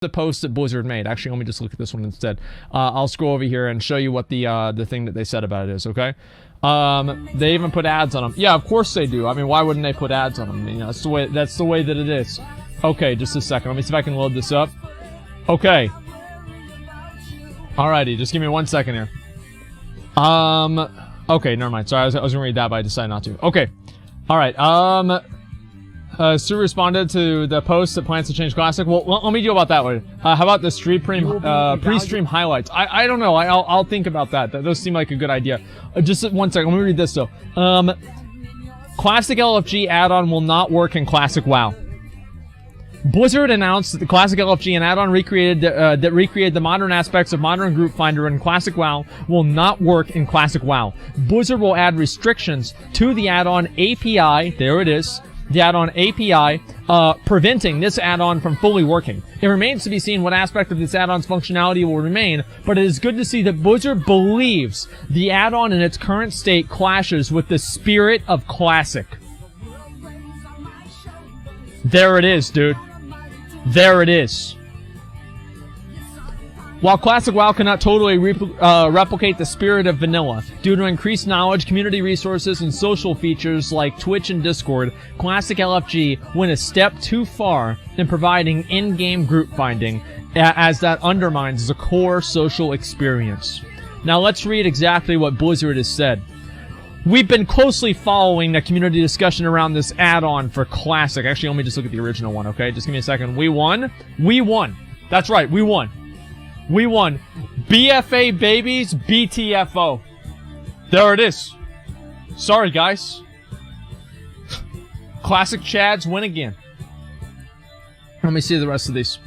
the post that Blizzard made. Actually, let me just look at this one instead. I'll scroll over here and show you what the thing that they said about it is, okay? They even put ads on them. Yeah, of course they do. I mean, why wouldn't they put ads on them? You know, that's the way that it is. Okay, just a second. Let me see if I can load this up. Okay. Alrighty, just give me 1 second here. Okay, never mind. Sorry, I was gonna read that, but I decided not to. Okay. Alright, Sue responded to the post that plans to change Classic. Well, let me deal about that one. How about the pre-stream highlights? I don't know. I'll think about that. Those seem like a good idea. Just 1 second. Let me read this, though. Classic LFG add-on will not work in Classic WoW. Blizzard announced that the Classic LFG and add-on recreated the modern aspects of Modern Group Finder in Classic WoW will not work in Classic WoW. Blizzard will add restrictions to the add-on API. There it is. The add-on API, preventing this add-on from fully working. It remains to be seen what aspect of this add-on's functionality will remain, but it is good to see that Blizzard believes the add-on in its current state clashes with the spirit of Classic. There it is, dude. There it is. While Classic WoW cannot totally replicate the spirit of vanilla, due to increased knowledge, community resources, and social features like Twitch and Discord, Classic LFG went a step too far in providing in-game group finding, as that undermines the core social experience. Now let's read exactly what Blizzard has said. We've been closely following the community discussion around this add-on for Classic. Actually, let me just look at the original one, okay? Just give me a second. We won. We won. That's right, we won. We won. BFA babies, BTFO. There it is. Sorry, guys. Classic Chads win again. Let me see the rest of these.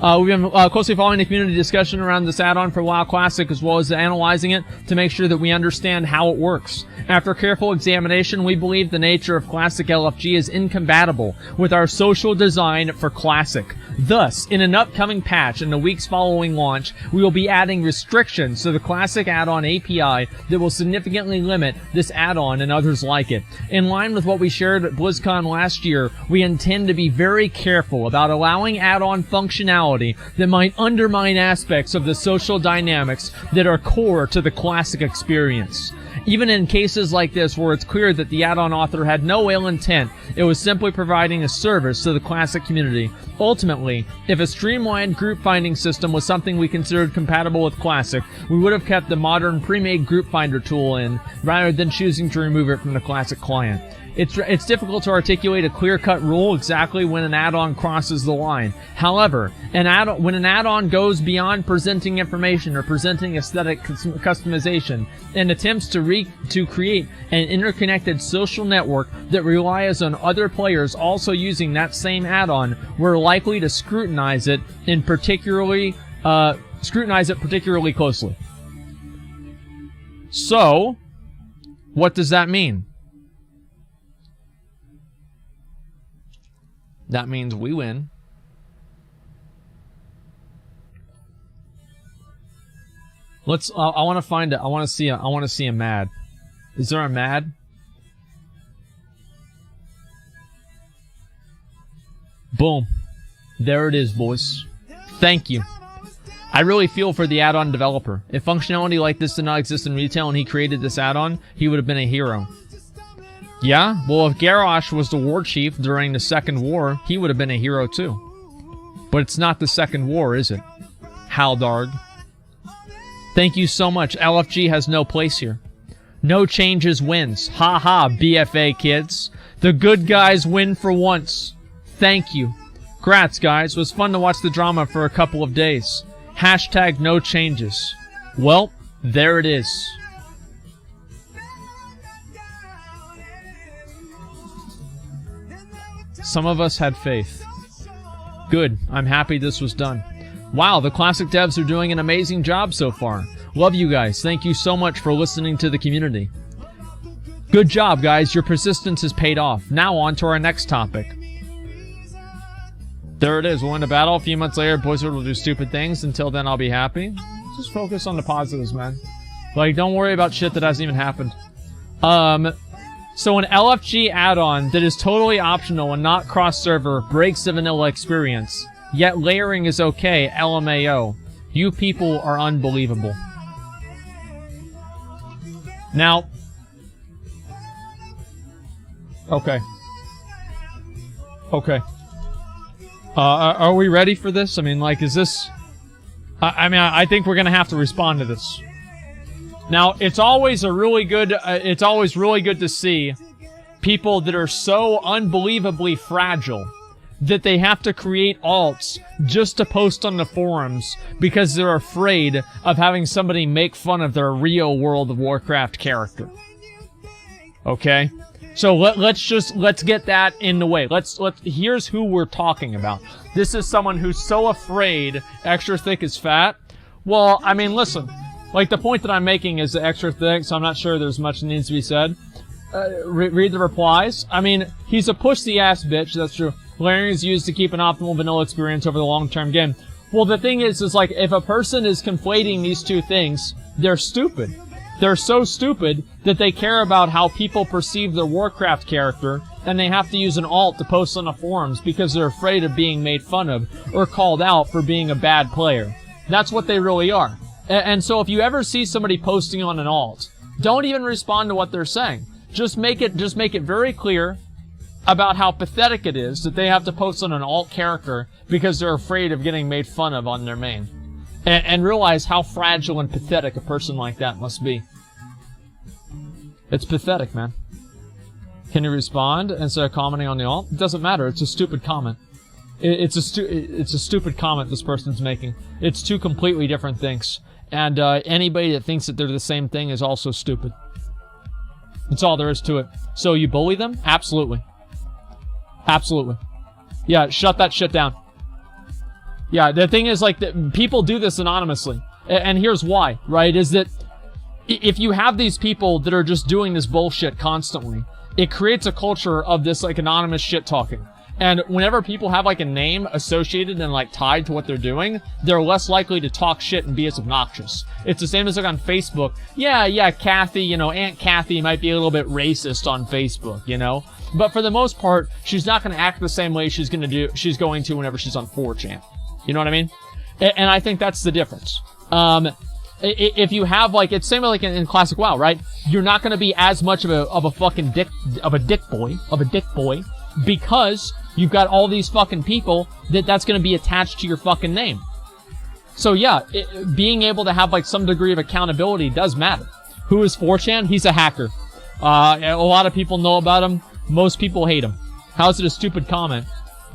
We've been closely following the community discussion around this add-on for WoW Classic, as well as analyzing it to make sure that we understand how it works. After careful examination, we believe the nature of Classic LFG is incompatible with our social design for Classic. Thus, in an upcoming patch in the weeks following launch, we will be adding restrictions to the Classic add-on API that will significantly limit this add-on and others like it. In line with what we shared at BlizzCon last year, we intend to be very careful about allowing add-on functionality that might undermine aspects of the social dynamics that are core to the Classic experience. Even in cases like this where it's clear that the add-on author had no ill intent, it was simply providing a service to the Classic community. Ultimately, if a streamlined group finding system was something we considered compatible with Classic, we would have kept the modern pre-made group finder tool in, rather than choosing to remove it from the Classic client. It's difficult to articulate a clear-cut rule exactly when an add-on crosses the line. However, when an add-on goes beyond presenting information or presenting aesthetic customization and attempts to create an interconnected social network that relies on other players also using that same add-on, we're likely to scrutinize it particularly closely. So, what does that mean? That means we win. Let's. I want to find it. I want to see a mad. Is there a mad? Boom. There it is, boys. Thank you. I really feel for the add-on developer. If functionality like this did not exist in retail and he created this add-on, he would have been a hero. Yeah? Well, if Garrosh was the war chief during the Second War, he would have been a hero too. But it's not the Second War, is it? Haldarg. Thank you so much. LFG has no place here. No changes wins. Ha ha, BFA kids. The good guys win for once. Thank you. Grats, guys. It was fun to watch the drama for a couple of days. Hashtag no changes. Well, there it is. Some of us had faith. Good. I'm happy this was done. Wow, the Classic devs are doing an amazing job so far. Love you guys. Thank you so much for listening to the community. Good job, guys. Your persistence has paid off. Now on to our next topic. There it is. We'll win the battle. A few months later, Blizzard will do stupid things. Until then, I'll be happy. Just focus on the positives, man. Like, don't worry about shit that hasn't even happened. So an LFG add-on that is totally optional and not cross-server breaks the vanilla experience. Yet layering is okay, LMAO. You people are unbelievable. Now... Okay. Okay. Are we ready for this? I mean, like, is this... I think we're gonna have to respond to this. Now, it's always really good to see people that are so unbelievably fragile that they have to create alts just to post on the forums because they're afraid of having somebody make fun of their real World of Warcraft character. Okay? So let's get that in the way. Here's who we're talking about. This is someone who's so afraid extra thick is fat. Well, I mean, listen. Like, the point that I'm making is extra thick, so I'm not sure there's much that needs to be said. Read the replies. I mean, he's a pussy-ass bitch, that's true. Layering is used to keep an optimal vanilla experience over the long-term game. Well, the thing is like, if a person is conflating these two things, they're stupid. They're so stupid that they care about how people perceive their Warcraft character, and they have to use an alt to post on the forums because they're afraid of being made fun of or called out for being a bad player. That's what they really are. And so if you ever see somebody posting on an alt, don't even respond to what they're saying. Just make it very clear about how pathetic it is that they have to post on an alt character because they're afraid of getting made fun of on their main. And realize how fragile and pathetic a person like that must be. It's pathetic, man. Can you respond instead of commenting on the alt? It doesn't matter. It's a stupid comment. It's a stupid comment this person's making. It's two completely different things. And anybody that thinks that they're the same thing is also stupid. That's all there is to it. So you bully them? Absolutely. Absolutely. Yeah, shut that shit down. Yeah, the thing is, like, people do this anonymously. And here's why, right? Is that if you have these people that are just doing this bullshit constantly, it creates a culture of this, like, anonymous shit talking. And whenever people have, like, a name associated and, like, tied to what they're doing, they're less likely to talk shit and be as obnoxious. It's the same as, like, on Facebook. Yeah, Kathy, you know, Aunt Kathy might be a little bit racist on Facebook, you know? But for the most part, she's not going to act the same way she's going to whenever she's on 4chan. You know what I mean? And I think that's the difference. If you have, like, it's same like in classic WoW, right? You're not going to be as much of a fucking dick boy, because you've got all these fucking people that's going to be attached to your fucking name. So yeah, being able to have, like, some degree of accountability does matter. Who is 4chan? He's a hacker. A lot of people know about him. Most people hate him. How is it a stupid comment?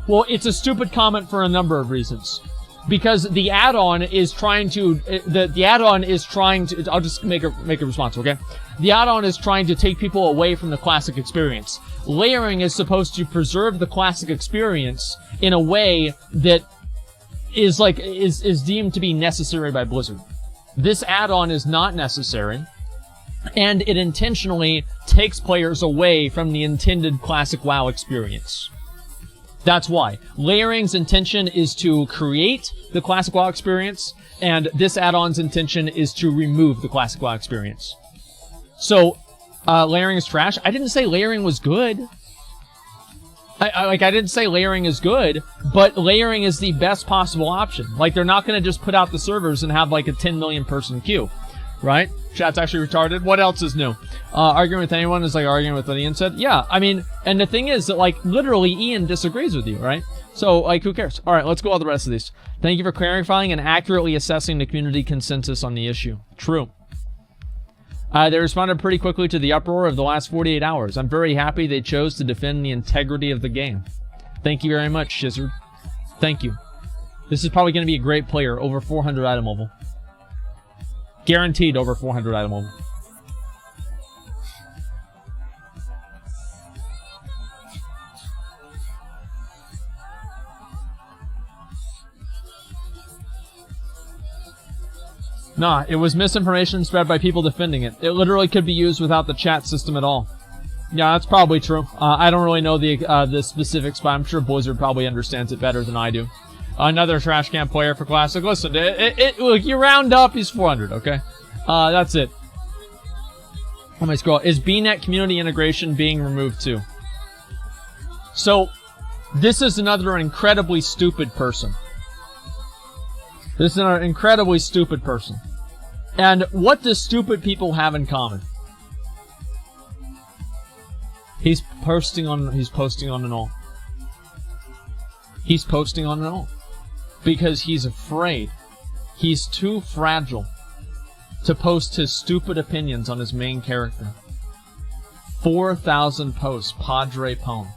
Well, it's a stupid comment for a number of reasons. Because the add-on is trying to... The add-on is trying to... I'll just make a response, okay? The add-on is trying to take people away from the classic experience. Layering is supposed to preserve the classic experience in a way that is, like, is deemed to be necessary by Blizzard. This add-on is not necessary, and it intentionally takes players away from the intended classic WoW experience. That's why. Layering's intention is to create the classic WoW experience, and this add-on's intention is to remove the classic WoW experience. So, layering is trash. I didn't say layering was good. I didn't say layering is good, but layering is the best possible option. Like, they're not gonna just put out the servers and have, like, a 10 million person queue. Right? Chat's actually retarded. What else is new? Arguing with anyone is like arguing with what Ian said. Yeah, I mean, and the thing is that, like, literally Ian disagrees with you, right? So, like, who cares? Alright, let's go all the rest of these. Thank you for clarifying and accurately assessing the community consensus on the issue. True. They responded pretty quickly to the uproar of the last 48 hours. I'm very happy they chose to defend the integrity of the game. Thank you very much, Shizard. Thank you. This is probably going to be a great player, over 400 item level. Guaranteed over 400 item level. Nah, it was misinformation spread by people defending it. It literally could be used without the chat system at all. Yeah, that's probably true. I don't really know the specifics, but I'm sure Blizzard probably understands it better than I do. Another trash can player for Classic. Listen, look, you round up, he's 400, okay? That's it. Let me scroll. Is BNet community integration being removed too? So, this is another incredibly stupid person. This is an incredibly stupid person. And what do stupid people have in common? He's posting on an alt. He's posting on an alt. Because he's afraid. He's too fragile to post his stupid opinions on his main character. 4,000 posts, Padre Pone.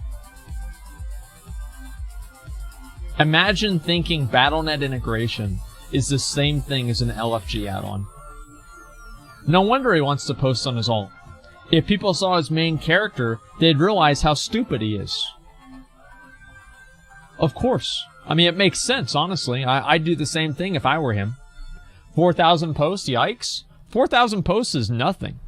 Imagine thinking BattleNet integration is the same thing as an LFG add-on. No wonder he wants to post on his alt. If people saw his main character, they'd realize how stupid he is. Of course. I mean, it makes sense, honestly. I'd do the same thing if I were him. 4,000 posts? Yikes. 4,000 posts is nothing.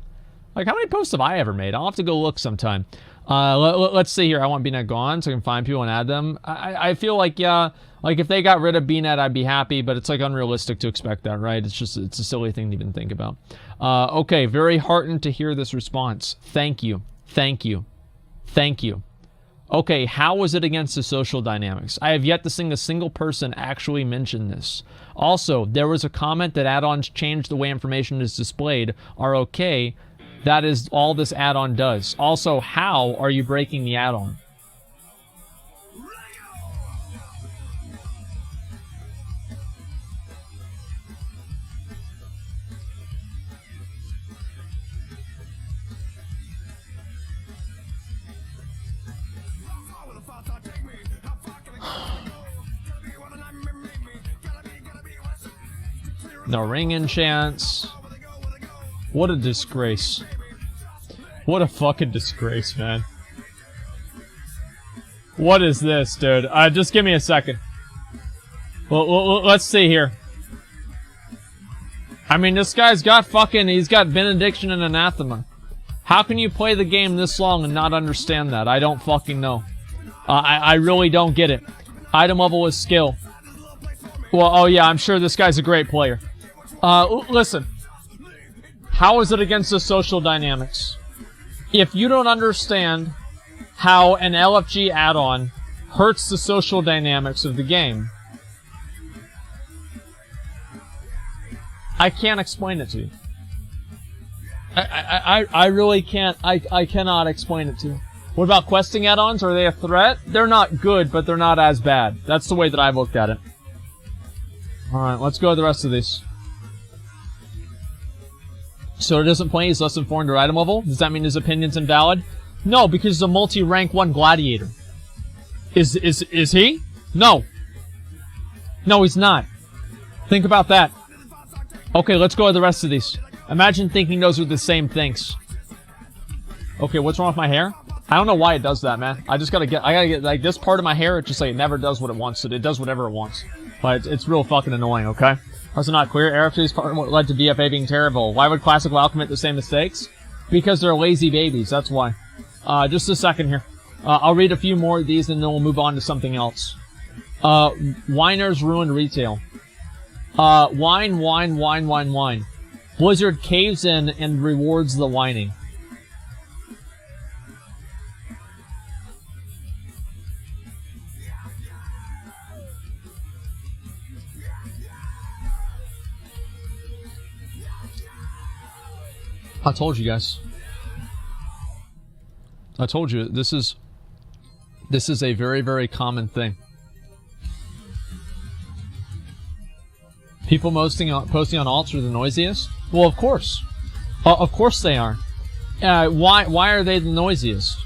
Like, how many posts have I ever made? I'll have to go look sometime. Let's see here. I want BNet gone so I can find people and add them. I feel like, yeah, like if they got rid of BNet, I'd be happy, but it's like unrealistic to expect that, right? It's a silly thing to even think about. Okay, very heartened to hear this response. Thank you. Thank you. Thank you. Okay, how was it against the social dynamics? I have yet to see a single person actually mention this. Also, there was a comment that add-ons change the way information is displayed are okay. That is all this add-on does. Also, how are you breaking the add-on? No ring enchants. What a disgrace. What a fucking disgrace, man. What is this, dude? Just give me a second. Well, let's see here. I mean, this guy's got he's got benediction and anathema. How can you play the game this long and not understand that? I don't fucking know. I really don't get it. Item level is skill. Well, oh yeah, I'm sure this guy's a great player. Listen. How is it against the social dynamics? If you don't understand how an LFG add-on hurts the social dynamics of the game, I can't explain it to you. I really can't. I cannot explain it to you. What about questing add-ons? Are they a threat? They're not good, but they're not as bad. That's the way that I've looked at it. Alright, let's go to the rest of these. So it doesn't play, he's less than 400 item level? Does that mean his opinion's invalid? No, because he's a multi-rank 1 gladiator. Is he? No. No, he's not. Think about that. Okay, let's go to the rest of these. Imagine thinking those are the same things. Okay, what's wrong with my hair? I don't know why it does that, man. I gotta get, like, this part of my hair, it just, like, it never does what it wants. It does whatever it wants. But it's real fucking annoying, okay? Also not clear. RFG's part what led to BFA being terrible. Why would Classic WoW commit the same mistakes? Because they're lazy babies, that's why. Just a second here. I'll read a few more of these and then we'll move on to something else. Whiners ruined retail. Wine. Blizzard caves in and rewards the whining. I told you guys. I told you this is a very, very common thing. People posting on alts are the noisiest? Well, of course. Of course they are. Why are they the noisiest?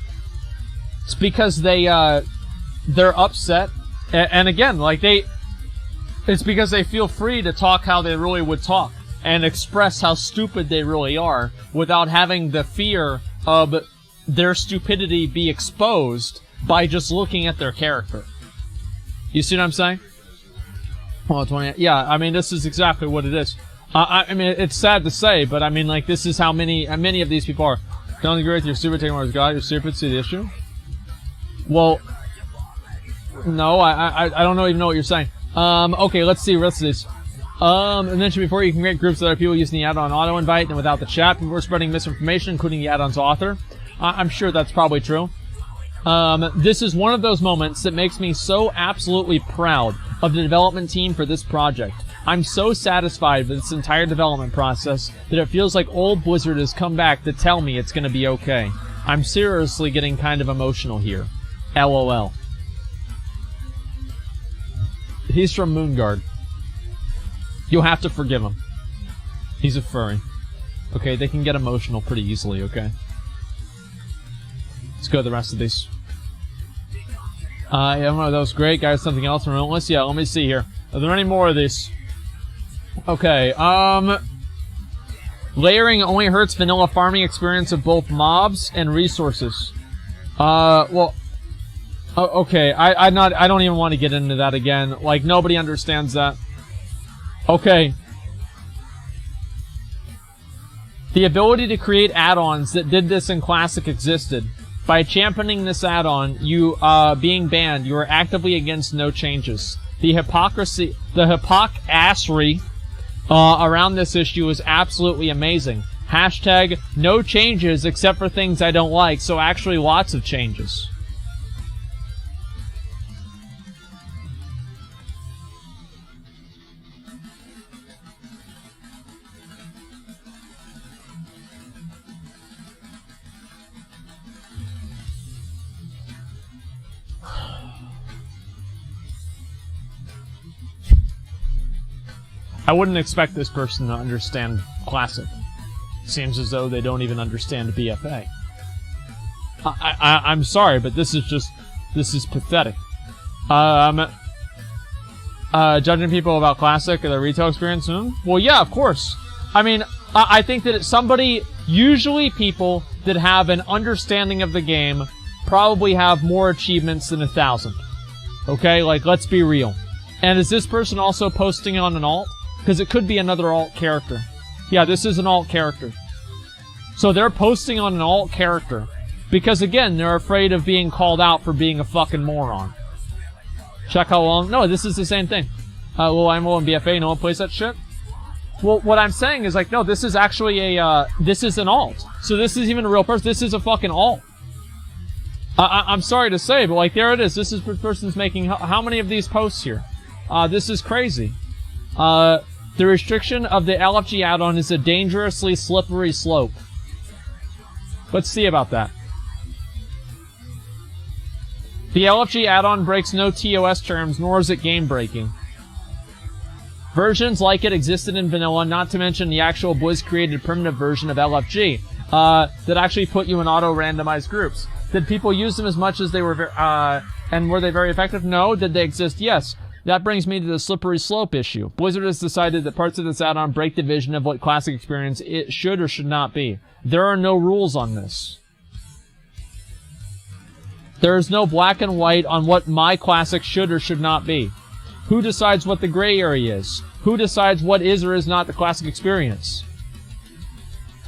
It's because they're upset, and again, like it's because they feel free to talk how they really would talk and express how stupid they really are without having the fear of their stupidity be exposed by just looking at their character. You see what I'm saying? Well, 20. Yeah, I mean, this is exactly what it is. I mean, it's sad to say, but I mean, like, this is how many of these people are. Don't agree with your stupid technology, God. You're stupid. See the issue? Well, no, I don't even know what you're saying. Okay, let's see the rest of these. And mentioned before, you can create groups with other people using the add-on auto-invite and without the chat. People are spreading misinformation, including the add-on's author. I'm sure that's probably true. This is one of those moments that makes me so absolutely proud of the development team for this project. I'm so satisfied with this entire development process that it feels like old Blizzard has come back to tell me it's going to be okay. I'm seriously getting kind of emotional here. LOL. He's from Moonguard. You'll have to forgive him. He's a furry. Okay, they can get emotional pretty easily, okay? Let's go to the rest of these. Yeah, that was great. Guys, something else relentless? Yeah, let me see here. Are there any more of these? Okay, layering only hurts vanilla farming experience of both mobs and resources. Well... okay, I don't even want to get into that again. Like, nobody understands that. Okay. The ability to create add-ons that did this in Classic existed. By championing this add-on, you, being banned, you are actively against no changes. The hypocrisy around this issue is absolutely amazing. Hashtag no changes except for things I don't like, so actually lots of changes. I wouldn't expect this person to understand Classic. Seems as though they don't even understand BFA. I'm sorry, but this is pathetic. Judging people about Classic or their retail experience? Well, yeah, of course. I mean, I think that usually people that have an understanding of the game probably have more achievements than 1,000. Okay? Like, let's be real. And is this person also posting on an alt? Because it could be another alt character. Yeah, this is an alt character. So they're posting on an alt character. Because, again, they're afraid of being called out for being a fucking moron. Check how long... No, this is the same thing. Well, I'm low in BFA, no one plays that shit? Well, what I'm saying is, like, no, this is actually this is an alt. So this is even a real person. This is a fucking alt. I'm sorry to say, but, like, there it is. This is the person's making... How many of these posts here? This is crazy. The restriction of the LFG add-on is a dangerously slippery slope. Let's see about that. The LFG add-on breaks no TOS terms, nor is it game-breaking. Versions like it existed in vanilla, not to mention the actual Blizz-created primitive version of LFG, that actually put you in auto-randomized groups. Did people use them as much as they were, and were they very effective? No. Did they exist? Yes. That brings me to the slippery slope issue. Blizzard has decided that parts of this add-on break the vision of what Classic experience it should or should not be. There are no rules on this. There is no black and white on what my Classic should or should not be. Who decides what the gray area is? Who decides what is or is not the Classic experience?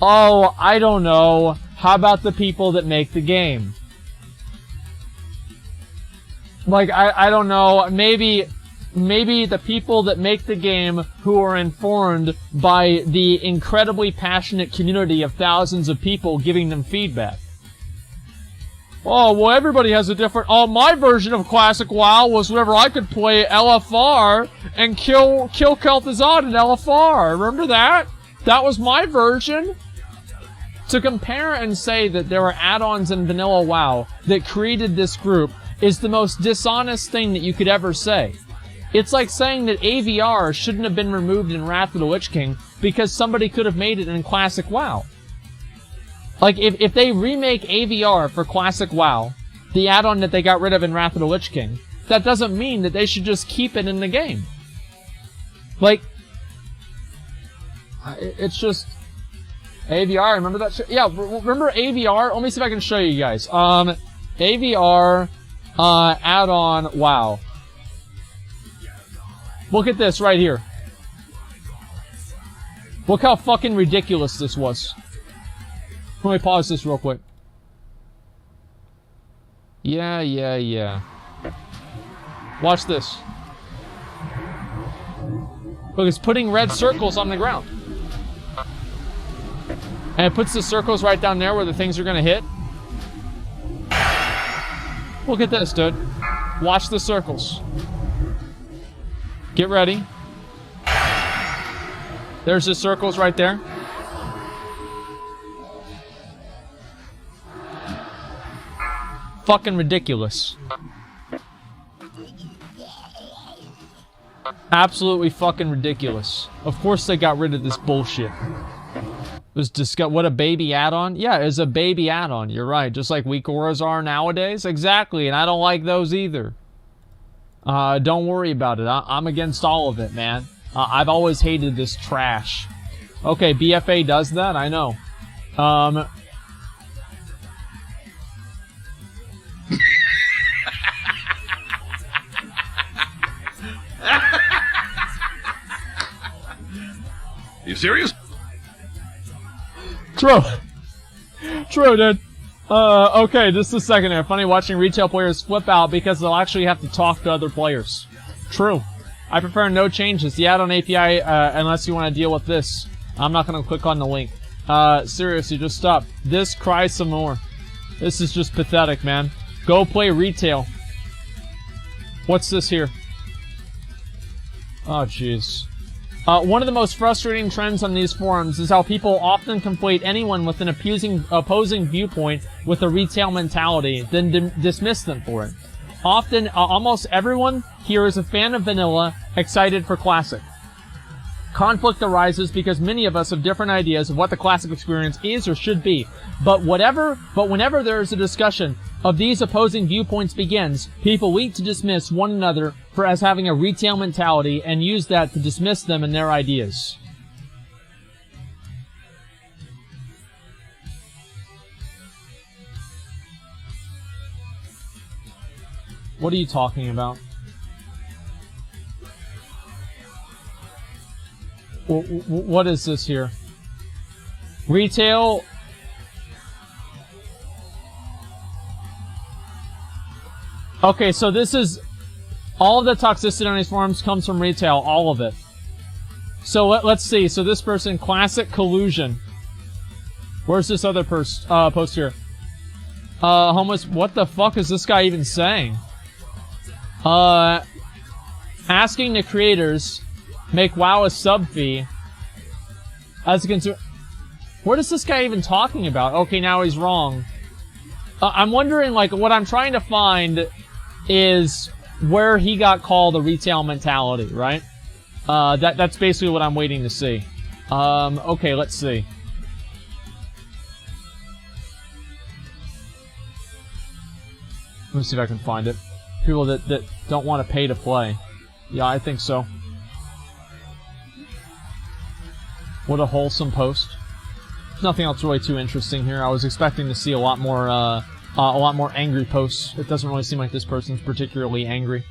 Oh, I don't know. How about the people that make the game? Like, I don't know. Maybe the people that make the game who are informed by the incredibly passionate community of thousands of people giving them feedback. Oh, well, everybody has a different... Oh, my version of Classic WoW was whenever I could play LFR and kill Kel'Thuzad in LFR. Remember that? That was my version. To compare and say that there were add-ons in vanilla WoW that created this group is the most dishonest thing that you could ever say. It's like saying that AVR shouldn't have been removed in Wrath of the Lich King because somebody could have made it in Classic WoW. Like, if they remake AVR for Classic WoW, the add-on that they got rid of in Wrath of the Lich King, that doesn't mean that they should just keep it in the game. Like, it's just... AVR, remember that shit? Yeah, remember AVR? Let me see if I can show you guys. AVR, add-on WoW. Look at this right here. Look how fucking ridiculous this was. Let me pause this real quick. Yeah. Watch this. Look, it's putting red circles on the ground. And it puts the circles right down there where the things are gonna hit. Look at this, dude. Watch the circles. Get ready. There's the circles right there. Fucking ridiculous. Absolutely fucking ridiculous. Of course they got rid of this bullshit. It was what a baby add-on? Yeah, it's a baby add-on. You're right. Just like weak auras are nowadays. Exactly, and I don't like those either. Don't worry about it. I'm against all of it, man. I've always hated this trash. Okay, BFA does that? I know. You serious? True. True, dude. Okay, just a second there. Funny watching retail players flip out because they'll actually have to talk to other players. True. I prefer no changes. The add-on API, unless you want to deal with this. I'm not going to click on the link. Seriously, just stop. This cries some more. This is just pathetic, man. Go play retail. What's this here? Oh, jeez. One of the most frustrating trends on these forums is how people often conflate anyone with an opposing viewpoint with a retail mentality, then dismiss them for it. Often, almost everyone here is a fan of vanilla, excited for classic. Conflict arises because many of us have different ideas of what the classic experience is or should be. But whenever there is a discussion of these opposing viewpoints begins, people leap to dismiss one another as having a retail mentality and use that to dismiss them and their ideas. What are you talking about? What is this here? Retail. Okay, so this is all of the toxicity on these forums comes from retail, all of it. So let's see. So this person, classic collusion. Where's this other post here? Homeless. What the fuck is this guy even saying? Asking the creators make WoW a sub fee as a concern. What is this guy even talking about? Okay, now he's wrong. I'm wondering, like, what I'm trying to find is where he got called a retail mentality, right? That's basically what I'm waiting to see. Okay, let's see. Let me see if I can find it. People that don't want to pay to play. Yeah, I think so. What a wholesome post. Nothing else really too interesting here. I was expecting to see a lot more angry posts. It doesn't really seem like this person's particularly angry.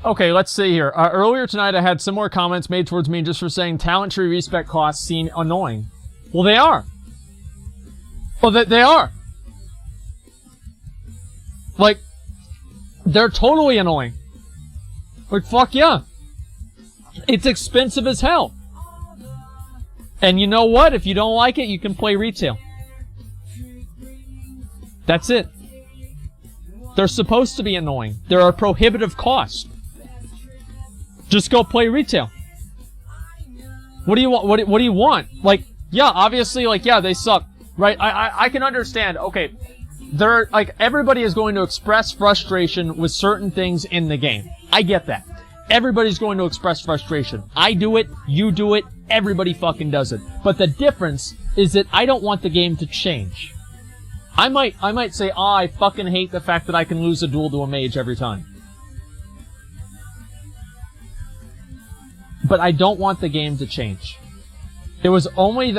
Okay, let's see here. Earlier tonight I had similar comments made towards me just for saying talent tree respec costs seem annoying. Well, they are. Well, they are. Like, they're totally annoying. Like, fuck yeah. It's expensive as hell. And you know what? If you don't like it, you can play retail. That's it. They're supposed to be annoying. They're a prohibitive cost. Just go play retail. What do you want? What do you want? Like, yeah, obviously, like, yeah, they suck. Right? I can understand. Okay. They're, like, everybody is going to express frustration with certain things in the game. I get that. Everybody's going to express frustration. I do it, you do it, everybody fucking does it. But the difference is that I don't want the game to change. I might say, I fucking hate the fact that I can lose a duel to a mage every time. But I don't want the game to change. It was only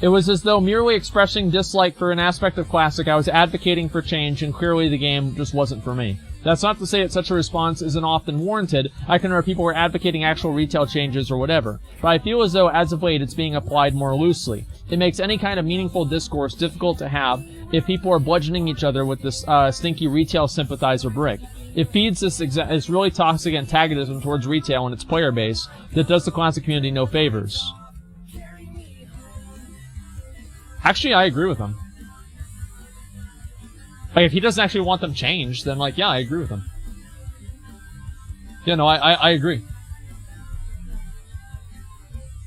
it was as though merely expressing dislike for an aspect of Classic, I was advocating for change, and clearly the game just wasn't for me. That's not to say that such a response isn't often warranted. I can remember people were advocating actual retail changes or whatever. But I feel as though, as of late, it's being applied more loosely. It makes any kind of meaningful discourse difficult to have if people are bludgeoning each other with this stinky retail sympathizer brick. It feeds this really toxic antagonism towards retail and its player base that does the Classic community no favors. Actually, I agree with him. Like, if he doesn't actually want them changed, then, like, yeah, I agree with him. Yeah, no, I agree.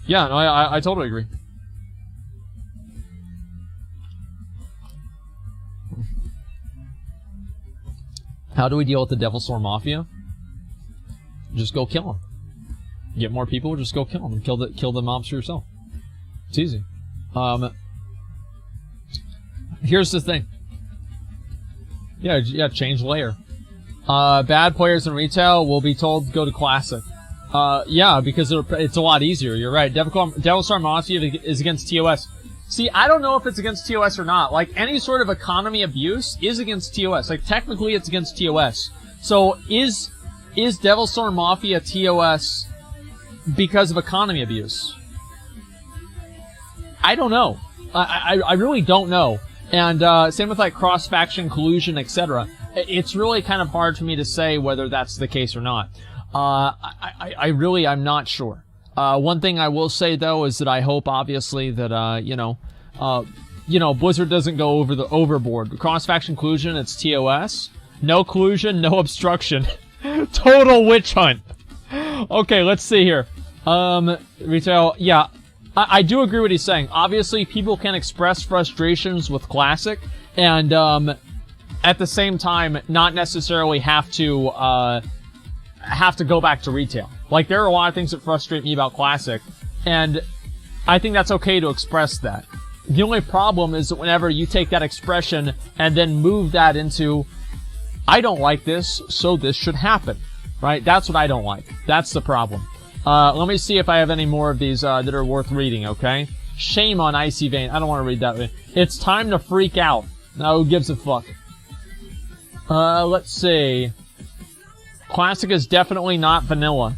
Yeah, no, I totally agree. How do we deal with the Devil Storm Mafia? Just go kill them. Get more people, just go kill them. And kill the mobs for yourself. It's easy. Here's the thing. Yeah, change layer. Bad players in retail will be told to go to Classic. Yeah, because it's a lot easier. You're right. Devil Storm Mafia is against TOS. See, I don't know if it's against TOS or not. Like, any sort of economy abuse is against TOS. Like, technically it's against TOS. So, is Devil Storm Mafia TOS because of economy abuse? I don't know. I really don't know. And, same with, like, cross-faction collusion, etc. It's really kind of hard for me to say whether that's the case or not. I'm not sure. One thing I will say, though, is that I hope, obviously, that, Blizzard doesn't go overboard. Cross-faction collusion, it's TOS. No collusion, no obstruction. Total witch hunt. Okay, let's see here. Retail, yeah. I do agree with what he's saying. Obviously, people can express frustrations with Classic, and, at the same time, not necessarily have to go back to retail. Like, there are a lot of things that frustrate me about Classic, and I think that's okay to express that. The only problem is that whenever you take that expression and then move that into, I don't like this, so this should happen. Right? That's what I don't like. That's the problem. Let me see if I have any more of these that are worth reading, okay? Shame on Icy Vein. I don't want to read that. It's time to freak out. Now, who gives a fuck? Let's see. Classic is definitely not vanilla.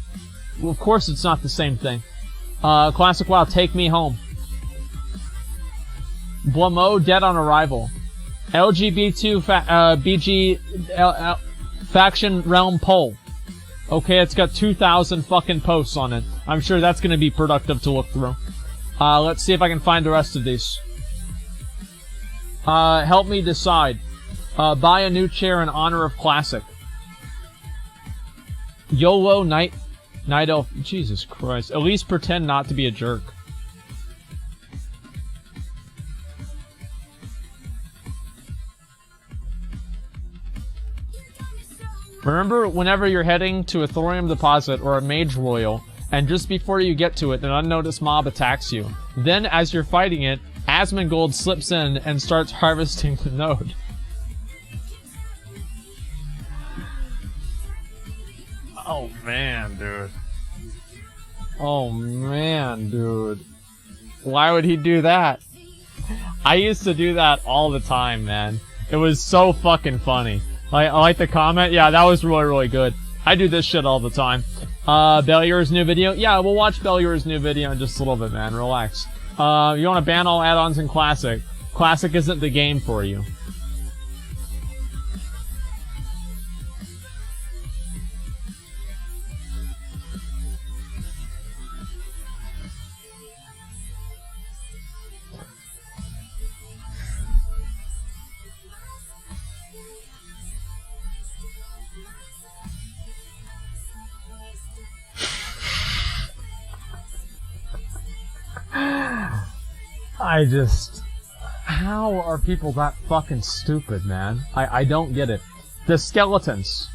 Well, of course it's not the same thing. Classic WoW, take me home. Blamo, dead on arrival. LGBT BG faction realm poll. Okay, it's got 2,000 fucking posts on it. I'm sure that's gonna be productive to look through. Let's see if I can find the rest of these. Help me decide. Buy a new chair in honor of Classic. YOLO Night Elf. Jesus Christ. At least pretend not to be a jerk. Remember, whenever you're heading to a thorium deposit or a mage royal, and just before you get to it, an unnoticed mob attacks you. Then, as you're fighting it, Asmongold slips in and starts harvesting the node. Oh man, dude. Oh man, dude. Why would he do that? I used to do that all the time, man. It was so fucking funny. I like the comment. Yeah, that was really, really good. I do this shit all the time. Bellier's new video. Yeah, we'll watch Bellier's new video in just a little bit, man. Relax. You want to ban all add-ons in Classic. Classic isn't the game for you. How are people that fucking stupid, man? I don't get it. The skeletons.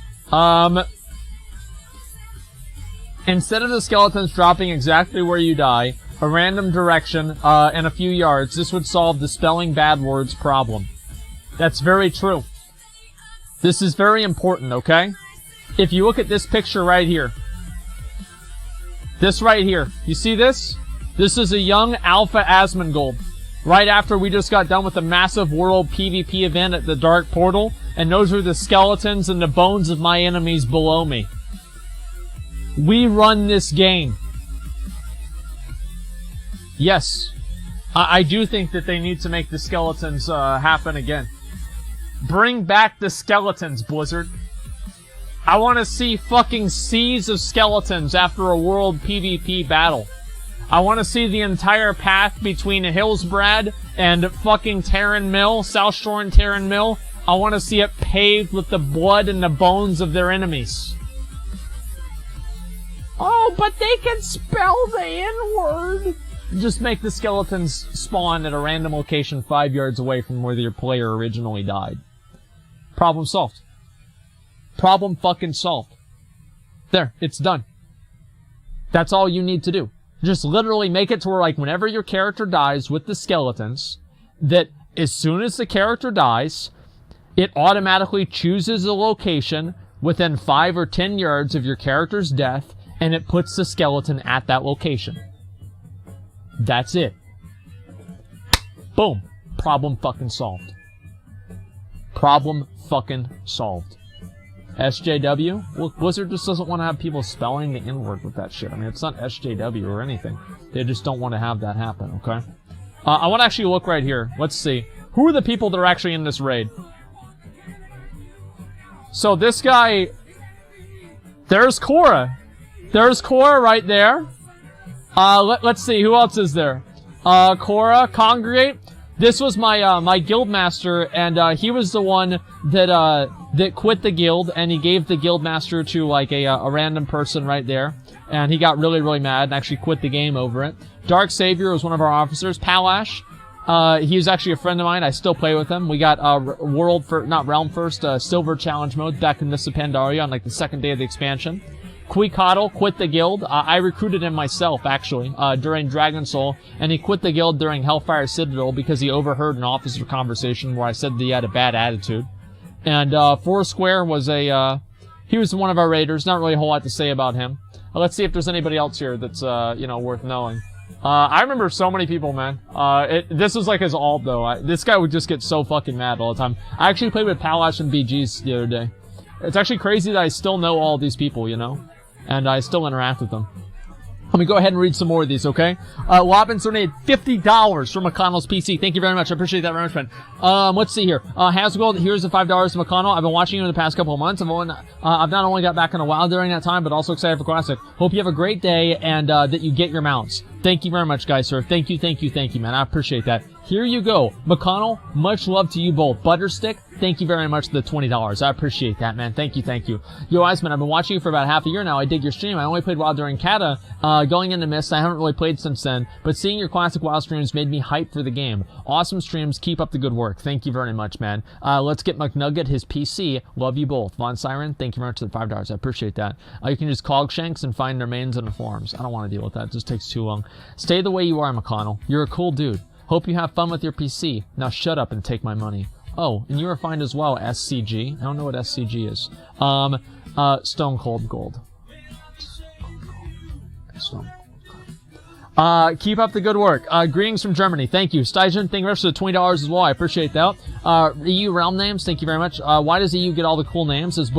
Instead of the skeletons dropping exactly where you die, a random direction, and a few yards, this would solve the spelling bad words problem. That's very true. This is very important, okay? If you look at this picture right here. This right here. You see this? This is a young Alpha Asmongold. Right after we just got done with a massive world PvP event at the Dark Portal, and those are the skeletons and the bones of my enemies below me. We run this game. Yes. I do think that they need to make the skeletons happen again. Bring back the skeletons, Blizzard. I want to see fucking seas of skeletons after a world PvP battle. I want to see the entire path between Hillsbrad and fucking Terran Mill, South Shore and Terran Mill. I want to see it paved with the blood and the bones of their enemies. Oh, Oh, but they can spell the N-word. Just make the skeletons spawn at a random location 5 yards away from where your player originally died. Problem solved. Problem fucking solved. There, it's done. That's all you need to do. Just literally make it to where, like, whenever your character dies with the skeletons, that as soon as the character dies, it automatically chooses a location within 5 or 10 yards of your character's death, and it puts the skeleton at that location. That's it. Boom. Problem fucking solved. Problem fucking solved. SJW? Well, Blizzard just doesn't want to have people spelling the N-word with that shit. I mean, it's not SJW or anything. They just don't want to have that happen, okay? I want to actually look right here. Let's see. Who are the people that are actually in this raid? So this guy... There's Cora. There's Cora right there. Let's see. Who else is there? Cora, Congregate. This was my, my guild master, and, he was the one that, that quit the guild, and he gave the guild master to, like, a random person right there. And he got really, really mad and actually quit the game over it. Dark Savior was one of our officers. Palash. He was actually a friend of mine. I still play with him. We got, Realm First, Silver Challenge mode back in Mists of Pandaria on, like, the second day of the expansion. Queecoddle quit the guild. I recruited him myself, actually, during Dragon Soul, and he quit the guild during Hellfire Citadel because he overheard an officer conversation where I said that he had a bad attitude. And, Foursquare was he was one of our raiders. Not really a whole lot to say about him. Let's see if there's anybody else here that's, worth knowing. I remember so many people, man. This was like his alt, though. This guy would just get so fucking mad all the time. I actually played with Palash and BGs the other day. It's actually crazy that I still know all these people, you know? And I still interact with them. Let me go ahead and read some more of these, okay? Lobbins donated $50 from McConnell's PC. Thank you very much. I appreciate that very much, man. Let's see here. Asmongold, here's the $5 to McConnell. I've been watching you in the past couple of months. I've not only got back in a while during that time, but also excited for Classic. Hope you have a great day and that you get your mounts. Thank you very much, guys, sir. Thank you, man. I appreciate that. Here you go. McConnell, much love to you both. Butterstick, thank you very much for the $20. I appreciate that, man. Thank you. Yo, Iceman, I've been watching you for about half a year now. I dig your stream. I only played WoW during Kata, going into Mist. I haven't really played since then, but seeing your classic WoW streams made me hyped for the game. Awesome streams. Keep up the good work. Thank you very much, man. Let's get McNugget his PC. Love you both. Von Siren, thank you very much for the $5. I appreciate that. You can use Cogshanks and find their mains in the forums. I don't want to deal with that. It just takes too long. Stay the way you are, McConnell. You're a cool dude. Hope you have fun with your PC. Now shut up and take my money. Oh, and you were fine as well, SCG. I don't know what SCG is. Stone Cold Gold. Keep up the good work. Greetings from Germany. Thank you. Steigen, thank you very much for the $20 as well. I appreciate that. EU Realm names, thank you very much. Why does EU get all the cool names? Is